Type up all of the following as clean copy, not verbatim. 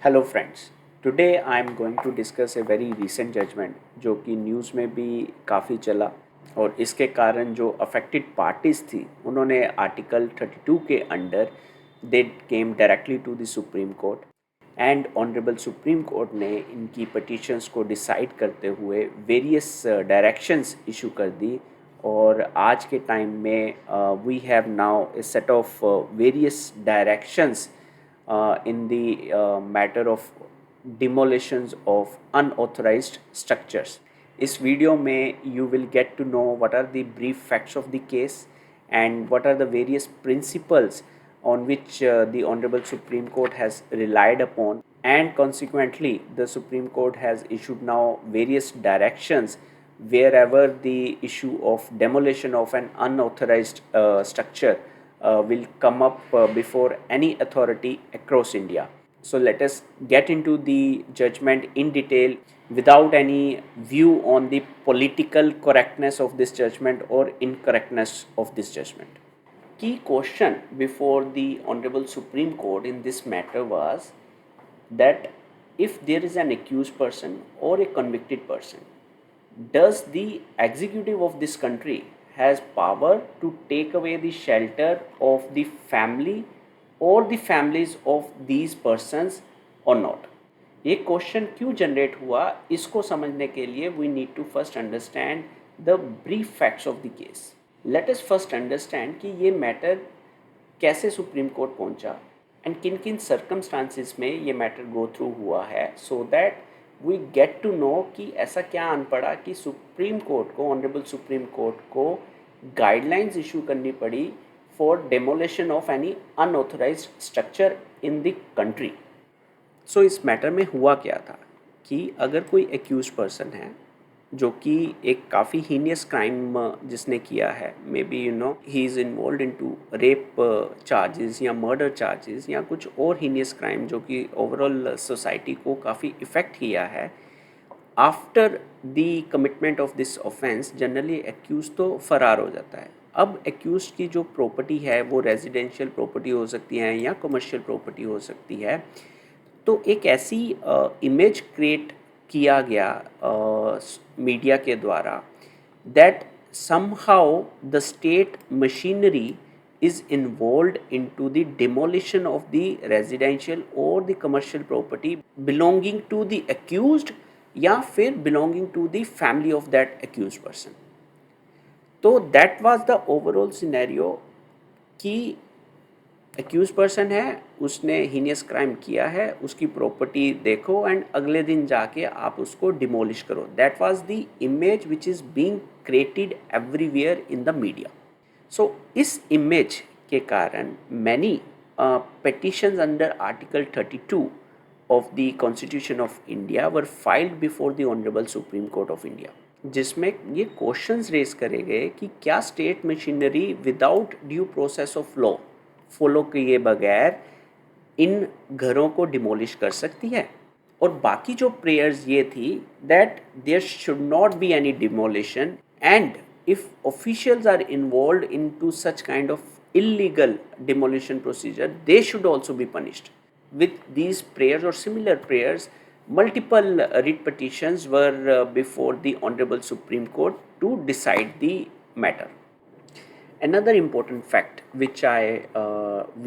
Hello friends, today I am going to discuss a very recent judgement जो कि news में भी काफ़ी चला और इसके कारण जो अफेक्टेड पार्टीज़ थी उन्होंने आर्टिकल 32 के under they came directly to the supreme court and honourable supreme court ने इनकी पटिशन्स को डिसाइड करते हुए वेरियस डायरेक्शंस इशू कर दी और आज के टाइम में we have now a set of various directions in the matter of demolitions of unauthorized structures. इस वीडियो में you will get to know what are the brief facts of the case and what are the various principles on which the Honorable Supreme Court has relied upon, and consequently the Supreme Court has issued now various directions wherever the issue of demolition of an unauthorized structure will come up before any authority across India. So let us get into the judgment in detail without any view on the political correctness of this judgment or incorrectness of this judgment. Key question before the Honorable Supreme Court in this matter was that if there is an accused person or a convicted person, does the executive of this country has power to take away the shelter of the family or the families of these persons or not? ये question क्यों generate हुआ, इसको समझने के लिए we need to first understand the brief facts of the case. Let us first understand कि ये matter कैसे सुप्रीम कोर्ट पहुंचा एंड किन किन सर्कमस्टांसिस में ये मैटर गो थ्रू हुआ है, so that we get to know कि ऐसा क्या आन पड़ा कि सुप्रीम कोर्ट को, ऑनरेबल सुप्रीम कोर्ट को गाइडलाइंस इशू करनी पड़ी for demolition of any unauthorised structure in the country. So इस मैटर में हुआ क्या था कि अगर कोई एक्यूज पर्सन है जो कि एक काफ़ी हीनियस क्राइम जिसने किया है, maybe he is involve into rape charges या मर्डर चार्जेस या कुछ और हीनियस क्राइम जो कि ओवरऑल सोसाइटी को काफ़ी इफ़ेक्ट किया है, after the commitment of this offence generally accused तो फरार हो जाता है. अब एक्यूज की जो प्रॉपर्टी है वो रेजिडेंशियल प्रॉपर्टी हो सकती है या कमर्शियल प्रॉपर्टी हो सकती है. तो एक ऐसी इमेज क्रिएट किया गया मीडिया के द्वारा that somehow the state machinery is involved into the demolition of the residential or the commercial property belonging to the accused या फिर belonging to the family of that accused person. तो that was the overall scenario कि accused person है, उसने heinous crime किया है, उसकी property देखो एंड अगले दिन जाके आप उसको डिमोलिश करो. That was the image which is being created everywhere in the media. So इस इमेज के कारण many petitions under Article 32 of the Constitution of India were filed before the Honorable Supreme Court of India, जिसमें ये questions raise करे गए कि क्या state machinery without due process of law follow किए बगैर इन घरों को डिमोलिश कर सकती है. और बाकी जो प्रेयर्स ये थी that there should not be any demolition and if officials are involve into such kind of illegal demolition procedure, they should also be punished. With these prayers or similar prayers, multiple writ petitions were before the Honorable Supreme Court to decide the matter. Another important fact which I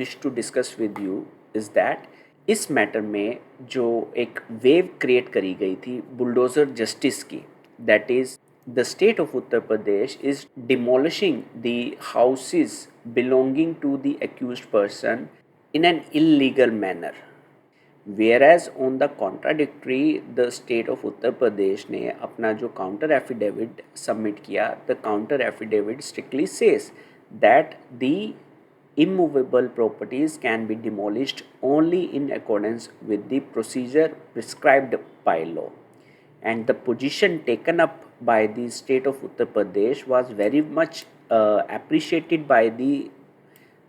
wish to discuss with you is that इस matter में जो एक wave create करी गई थी bulldozer justice की, that is the state of Uttar Pradesh is demolishing the houses belonging to the accused person in an illegal manner, whereas on the contradictory the state of Uttar Pradesh ने अपना जो counter affidavit submit किया, the counter affidavit strictly says that the immovable properties can be demolished only in accordance with the procedure prescribed by law. And the position taken up by the state of Uttar Pradesh was very much appreciated by the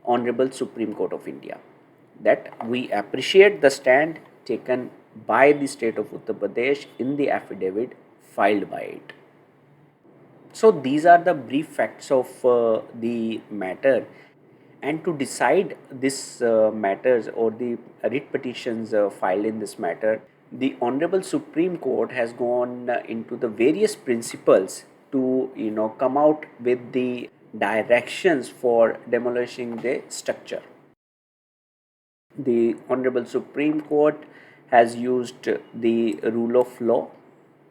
Honorable Supreme Court of India, that we appreciate the stand taken by the state of Uttar Pradesh in the affidavit filed by it. So these are the brief facts of the matter. And to decide this matters or the writ petitions filed in this matter, the Honorable Supreme Court has gone into the various principles to come out with the directions for demolishing the structure. The Honorable Supreme Court has used the rule of law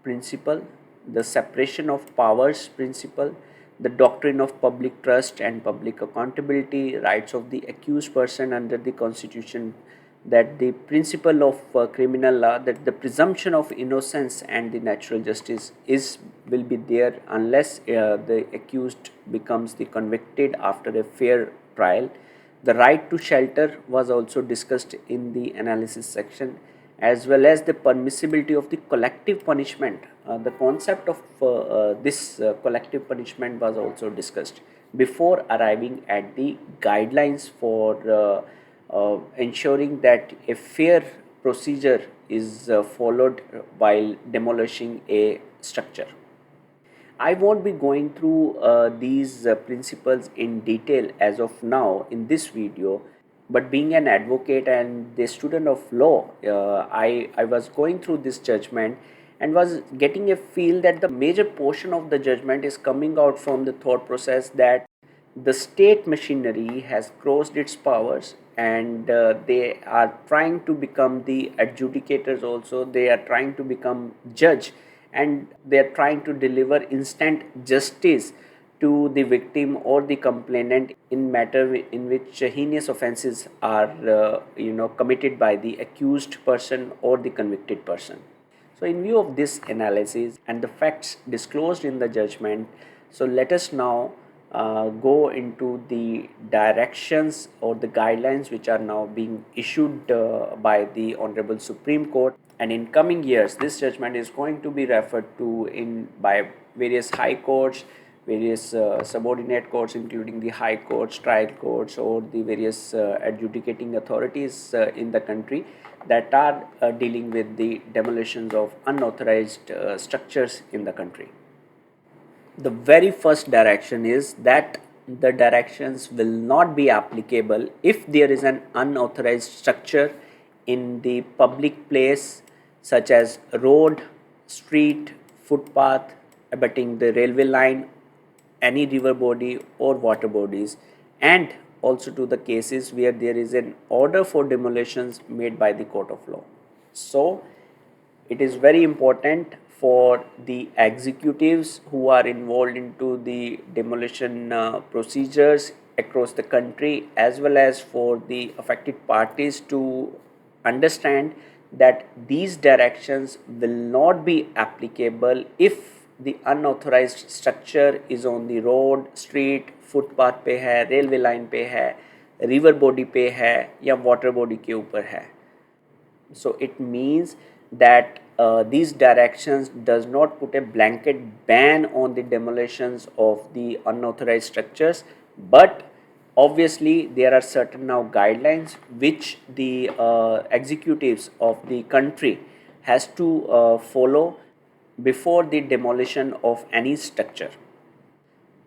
principle, the separation of powers principle, the doctrine of public trust and public accountability, rights of the accused person under the Constitution, that the principle of criminal law, that the presumption of innocence and the natural justice will be there unless the accused becomes the convicted after a fair trial. The right to shelter was also discussed in the analysis section, as well as the permissibility of the collective punishment. The concept of this collective punishment was also discussed before arriving at the guidelines for ensuring that a fair procedure is followed while demolishing a structure. I won't be going through these principles in detail as of now in this video, but being an advocate and the student of law, I was going through this judgment and was getting a feel that the major portion of the judgment is coming out from the thought process that the state machinery has crossed its powers, and they are trying to become the adjudicators also. They are trying to become judge, and they are trying to deliver instant justice to the victim or the complainant in matter in which heinous offenses are committed by the accused person or the convicted person. So in view of this analysis and the facts disclosed in the judgment, so let us now go into the directions or the guidelines which are now being issued by the Honorable Supreme Court. And in coming years, this judgment is going to be referred to in by various high courts, various subordinate courts, including the high courts, trial courts, or the various adjudicating authorities in the country that are dealing with the demolitions of unauthorized structures in the country. The very first direction is that the directions will not be applicable if there is an unauthorized structure in the public place such as road, street, footpath, abutting the railway line, any river body or water bodies, and also to the cases where there is an order for demolitions made by the court of law. So it is very important for the executives who are involved into the demolition procedures across the country, as well as for the affected parties, to understand that these directions will not be applicable if the unauthorized structure is on the road, street, footpath पे है, railway line पे है, river body पे है या water body के ऊपर है. So it means that these directions does not put a blanket ban on the demolitions of the unauthorized structures, but obviously there are certain now guidelines which the executives of the country has to follow before the demolition of any structure.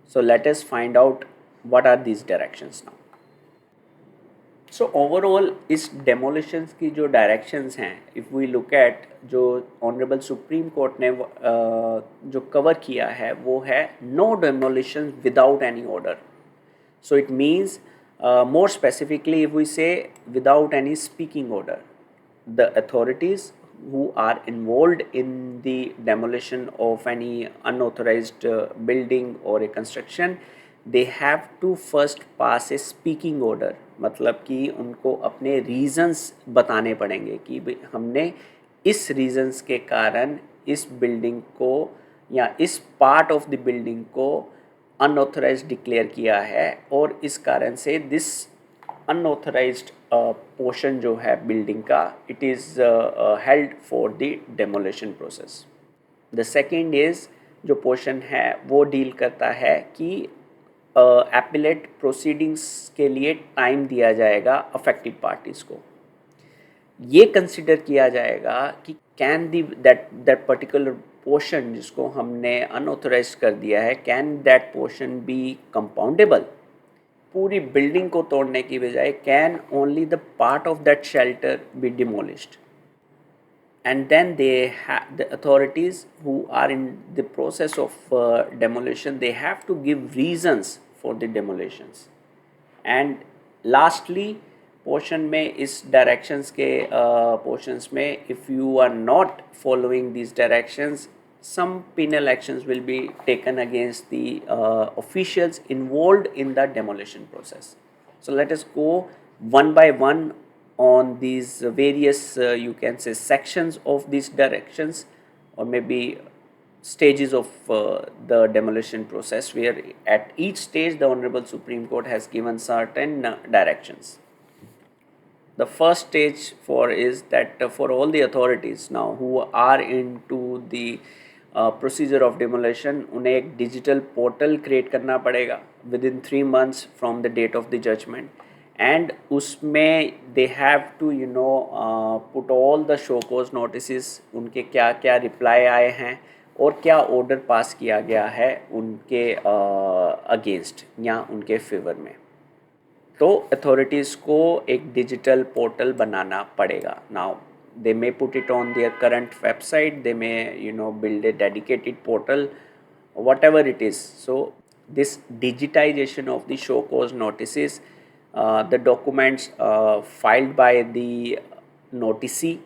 So let us find out what are these directions now. So overall इस demolitions की जो directions हैं, if we look at जो honourable supreme court ने जो cover किया है वो है no demolition without any order. So it means more specifically if we say without any speaking order, the authorities who are involved in the demolition of any unauthorized building or a construction, they have to first pass a speaking order. मतलब कि उनको अपने reasons बताने पड़ेंगे कि हमने इस reasons के कारण इस बिल्डिंग को या इस पार्ट ऑफ द बिल्डिंग को अनऑथराइज्ड डिक्लेयर किया है और इस कारण से दिस अनऑथराइज्ड पोर्शन जो है बिल्डिंग का it is held for the demolition process. The second is जो पोर्शन है वो डील करता है कि एपिलेट प्रोसीडिंग्स के लिए टाइम दिया जाएगा अफेक्टेड पार्टीज़ को. ये कंसिडर किया जाएगा कि कैन दैट पर्टिकुलर पोर्शन जिसको हमने अनऑथराइज कर दिया है, can that portion be compoundable. पूरी बिल्डिंग को तोड़ने की बजाय can only the part of that shelter be demolished, and then they have the authorities who are in the process of demolition, they have to give reasons for the demolitions. And lastly portion में इस directions के portions में if you are not following these directions, some penal actions will be taken against the officials involved in the demolition process. So let us go one by one on these various you can say sections of these directions, or maybe stages of the demolition process, where at each stage the Honorable Supreme Court has given certain directions. The first stage for is that for all the authorities now who are into the procedure of demolition, उन्हें एक digital portal create करना पड़ेगा within 3 months from the date of the judgment, and उसमें they have to put all the show cause notices, उनके क्या क्या reply आए हैं और क्या order पास किया गया है उनके against या उनके favor में. तो अथॉरिटीज़ को एक डिजिटल पोर्टल बनाना पड़ेगा. Now they may put it on their current website, they may build a dedicated portal, whatever it is. So this digitization of the show cause notices, the documents filed by the noticee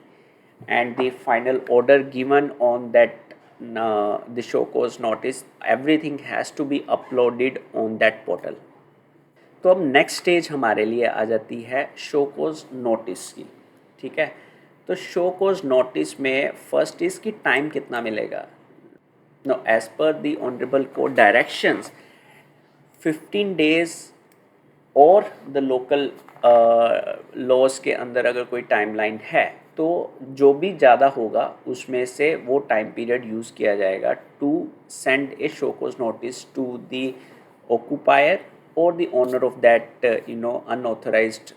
and the final order given on that the show cause notice, everything has to be uploaded on that portal. तो अब next stage हमारे लिए आ जाती है show cause notice की. ठीक है, तो शो कोज नोटिस में फर्स्ट इज की टाइम कितना मिलेगा. No, as per the honourable court directions 15 days और द लोकल लॉज के अंदर अगर कोई टाइमलाइन है तो जो भी ज़्यादा होगा उसमें से वो टाइम पीरियड यूज़ किया जाएगा to send a show cause notice to the occupier or the owner of that unauthorized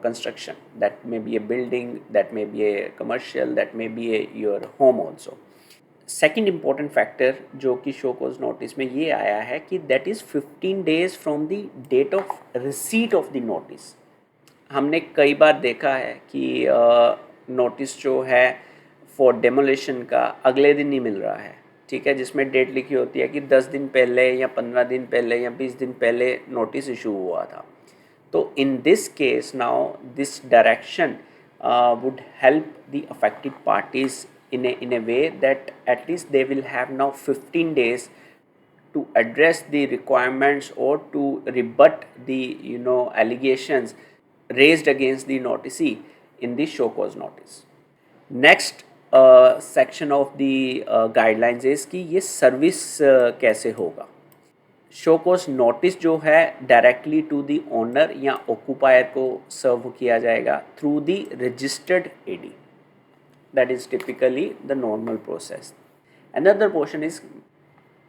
construction. That may be a building, that may be a commercial, that may be your home also. Second important factor जो कि show cause notice में ये आया है कि that is 15 days from the date of receipt of the notice. हमने कई बार देखा है कि नोटिस जो है for demolition का अगले दिन ही मिल रहा है. ठीक है, जिसमें डेट लिखी होती है कि 10 दिन पहले या 15 दिन पहले या 20 दिन पहले नोटिस इशू हुआ था. तो in this case now this direction would help the affected parties in a way that at least they will have now 15 days to address the requirements or to rebut the allegations raised against the noticee in the show cause notice. Next section of the guidelines is कि ये service कैसे होगा. Show cause notice जो है directly to the owner या occupier को serve किया जाएगा through the registered AD. That is typically the normal process. Another portion is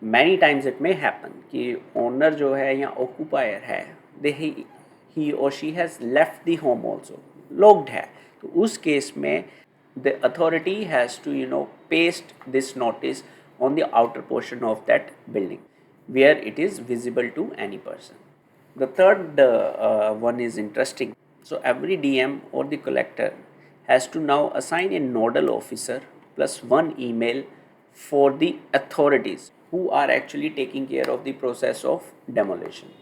many times it may happen कि ओनर जो है या ऑक्यूपायर है ही और she has left the home also, locked है. तो उस केस में the authority has to paste this notice on the outer portion of that building where it is visible to any person. The third one is interesting. So every DM or the collector has to now assign a nodal officer plus one email for the authorities who are actually taking care of the process of demolition.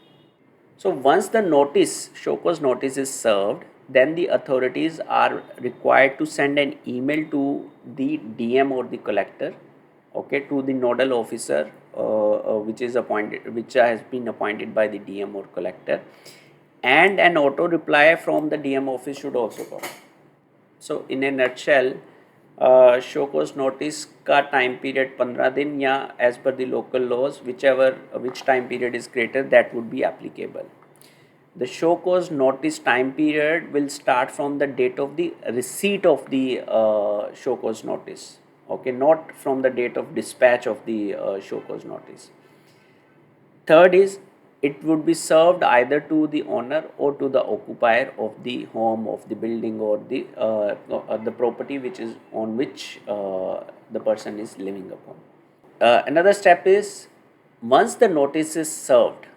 So once the notice, show cause notice is served, then the authorities are required to send an email to the DM or the collector, okay, to the nodal officer which has been appointed by the DM or collector, and an auto reply from the DM office should also come. So in a nutshell, show cause notice का time period 15 दिन या as per the local laws which time period is greater, that would be applicable. The show cause notice time period will start from the date of the receipt of the show cause notice, okay, not from the date of dispatch of the show cause notice. Third is it would be served either to the owner or to the occupier of the home, of the building, or the property which is on which the person is living upon. Another step is once the notice is served,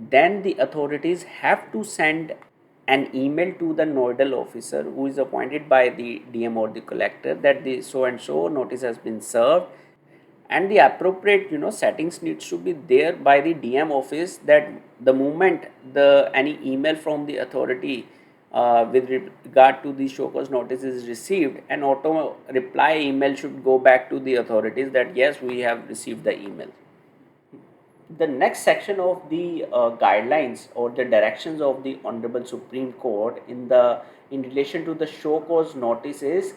then the authorities have to send an email to the nodal officer who is appointed by the DM or the collector that the so and so notice has been served, and the appropriate settings needs to be there by the DM office that the moment the any email from the authority with regard to the show cause notice is received, an auto reply email should go back to the authorities that yes, we have received the email. The next section of the guidelines or the directions of the Honorable Supreme Court in relation to the show cause notice is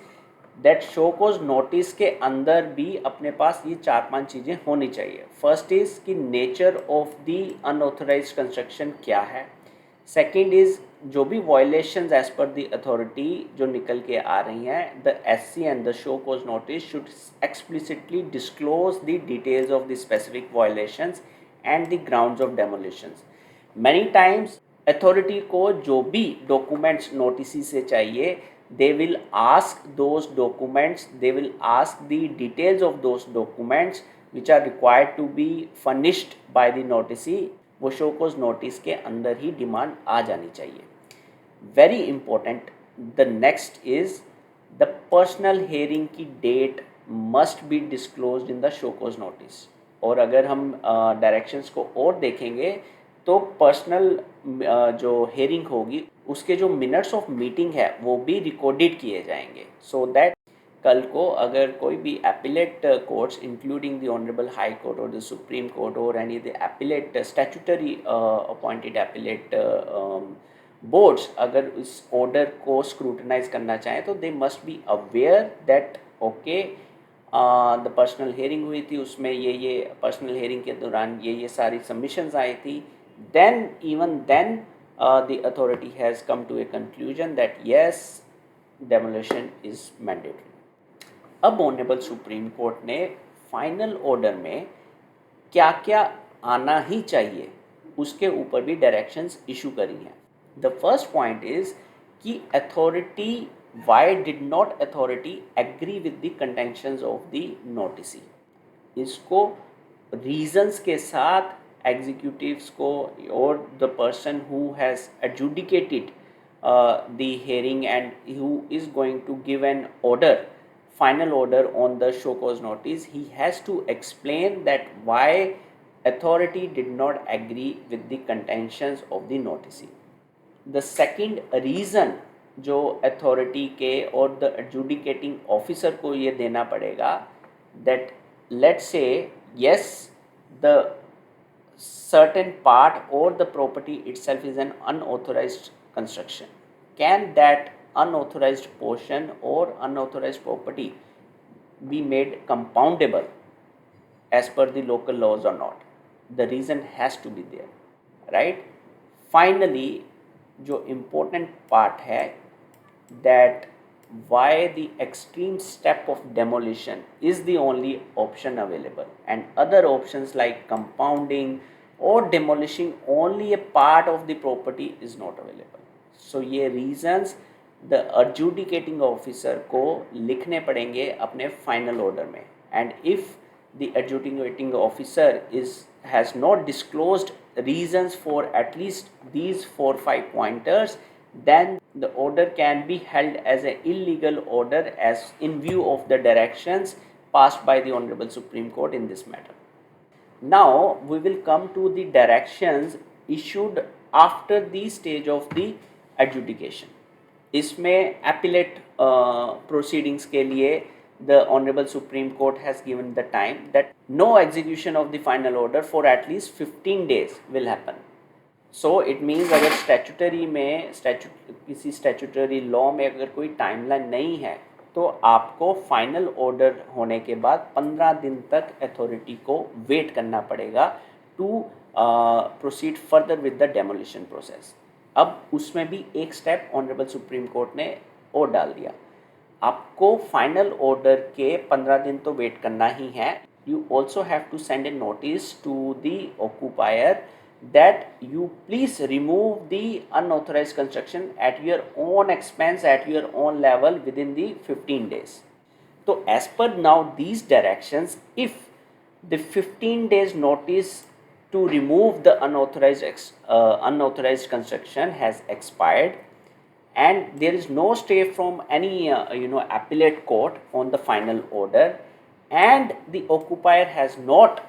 that show cause notice के अंदर भी अपने पास ये 4-5 चीज़ें होनी चाहिए. First is कि nature of the unauthorise construction क्या है. सेकेंड इज़ जो भी violations as per the authority जो निकल के आ रही हैं, the SC and the show cause notice should explicitly disclose the details of the specific violations and the grounds of demolitions. Many times authority को जो भी डॉक्यूमेंट्स नोटिस से चाहिए, they will ask those documents, they will ask the details of those documents which are required to be furnished by the noticee. वो show cause notice के अंदर ही demand आ जानी चाहिए. Very important, the next is the personal hearing की date must be disclosed in the show cause notice. और अगर हम डायरेक्शंस को और देखेंगे तो पर्सनल जो हेयरिंग होगी उसके जो मिनट्स ऑफ मीटिंग है वो भी रिकॉर्डेड किए जाएंगे, सो दैट कल को अगर कोई भी appellate courts including the honourable high court और द सुप्रीम कोर्ट और any the appellate statutory appointed appellate boards अगर इस ऑर्डर को स्क्रूटनाइज करना चाहें तो they must be aware that okay the personal hearing हुई थी, उसमें ये पर्सनल हेयरिंग के दौरान ये सारी सबमिशंस आई थी. then even then the authority has come to a conclusion that yes, demolition is mandatory. अब ऑनरेबल सुप्रीम कोर्ट ने फाइनल ऑर्डर में क्या क्या आना ही चाहिए उसके ऊपर भी डायरेक्शंस इशू करी हैं. द फर्स्ट पॉइंट इज कि authority why did not authority agree with the contentions of the notice. इसको रीजंस के साथ एग्जीक्यूटिव्स को और the person who has adjudicated the hearing and who is going to give an order, final order on the show cause notice, he has to explain that why authority did not agree with the contentions of the notice. The second reason जो authority के और the adjudicating officer को ये देना पड़ेगा that let's say yes, the certain part or the property itself is an unauthorized construction. Can that unauthorized portion or unauthorized property be made compoundable as per the local laws or not? The reason has to be there, right? Finally, जो important part है that why the extreme step of demolition is the only option available and other options like compounding or demolishing only a part of the property is not available. So ये reasons the adjudicating officer को लिखने पड़ेंगे अपने final order में. And if the adjudicating officer has not disclosed reasons for at least these 4-5 pointers, then the order can be held as an illegal order as in view of the directions passed by the Honorable Supreme Court in this matter. Now we will come to the directions issued after the stage of the adjudication. इसमें appellate proceedings के लिए the Honorable Supreme Court has given the time that no execution of the final order for at least 15 days will happen. So it means अगर statutory में किसी statutory law में अगर कोई timeline नहीं है तो आपको final order होने के बाद 15 दिन तक authority को wait करना पड़ेगा to proceed further with the demolition process. अब उसमें भी एक स्टेप ऑनरेबल सुप्रीम कोर्ट ने और डाल दिया. आपको फाइनल ऑर्डर के 15 दिन तो वेट करना ही है. You also have to send a notice to the occupier that you please remove the unauthorized construction at your own expense at your own level within the 15 days. तो as per now these directions, if the 15 days notice to remove the unauthorized construction has expired, and there is no stay from any appellate court on the final order, and the occupier has not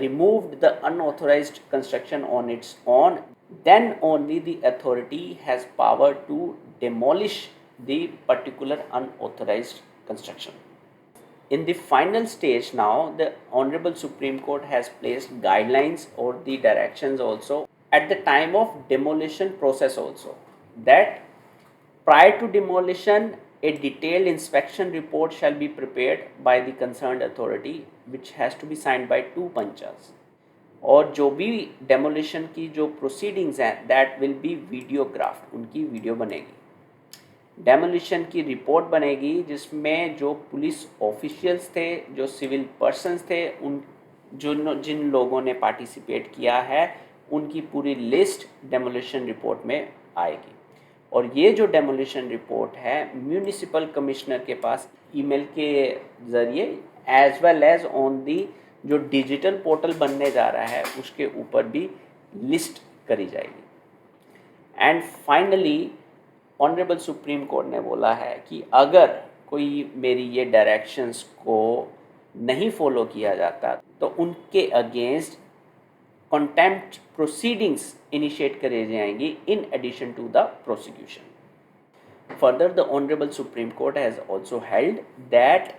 removed the unauthorized construction on its own, then only the authority has power to demolish the particular unauthorized construction. In the final stage now, the Honorable Supreme Court has placed guidelines or the directions also at the time of demolition process also, that prior to demolition a detailed inspection report shall be prepared by the concerned authority, which has to be signed by 2 पंचास, और जो भी demolition की जो proceedings हैं that will be वीडियोग्राफ्ड, उनकी video बनेगी, demolition की report बनेगी जिसमें जो पुलिस ऑफिशियल्स थे, जो सिविल पर्सन्स थे, उन जिन लोगों ने पार्टिसिपेट किया है उनकी पूरी लिस्ट डेमोलिशन रिपोर्ट में आएगी। और ये जो डेमोलिशन रिपोर्ट है म्यूनिसिपल कमिश्नर के पास ईमेल के ज़रिए as well as on the जो डिजिटल पोर्टल बनने जा रहा है उसके ऊपर भी लिस्ट करी जाएगी। And finally honourable supreme court ने बोला है कि अगर कोई मेरी ये डायरेक्शंस को नहीं फॉलो किया जाता तो उनके अगेंस्ट contempt proceedings initiate करे जाएंगी in addition to the prosecution. Further, the Honorable Supreme Court has also held that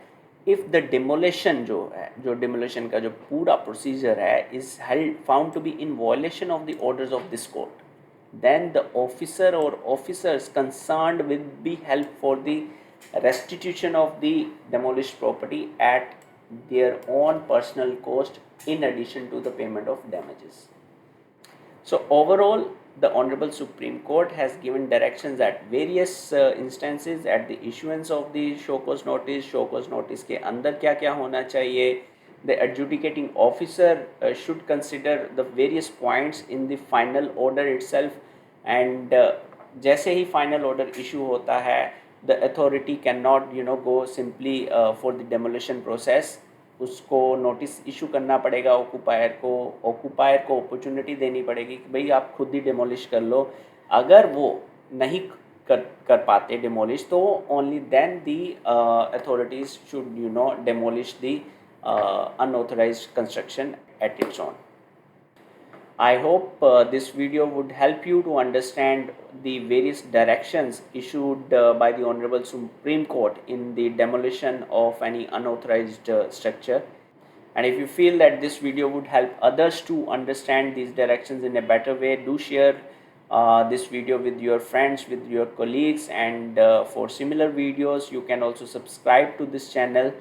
if the demolition जो है, जो demolition का जो पूरा procedure है is held found to be in violation of the orders of this court, then the officer or officers concerned will be held for the restitution of the demolished property at their own personal cost in addition to the payment of damages. So overall, the Honorable Supreme Court has given directions at various instances at the issuance of the show cause notice के अंदर क्या क्या होना चाहिए, the adjudicating officer should consider the various points in the final order itself, and जैसे ही final order issue होता है the authority cannot go simply for the demolition process, उसको नोटिस इशू करना पड़ेगा ऑक्यूपायर को अपॉर्चुनिटी देनी पड़ेगी कि भाई आप खुद ही डिमोलिश कर लो। अगर वो नहीं कर पाते डिमोलिश तो only then the authorities should demolish the unauthorized construction at its own. I hope this video would help you to understand the various directions issued by the Honorable Supreme Court in the demolition of any unauthorized structure. And if you feel that this video would help others to understand these directions in a better way, do share this video with your friends, with your colleagues, and for similar videos you can also subscribe to this channel.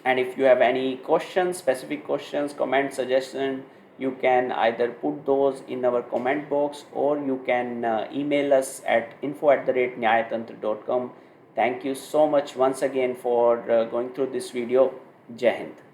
And if you have any questions, specific questions, comment, suggestion, you can either put those in our comment box or you can email us at info@nyayatantra.com. Thank you so much once again for going through this video. Jai Hind.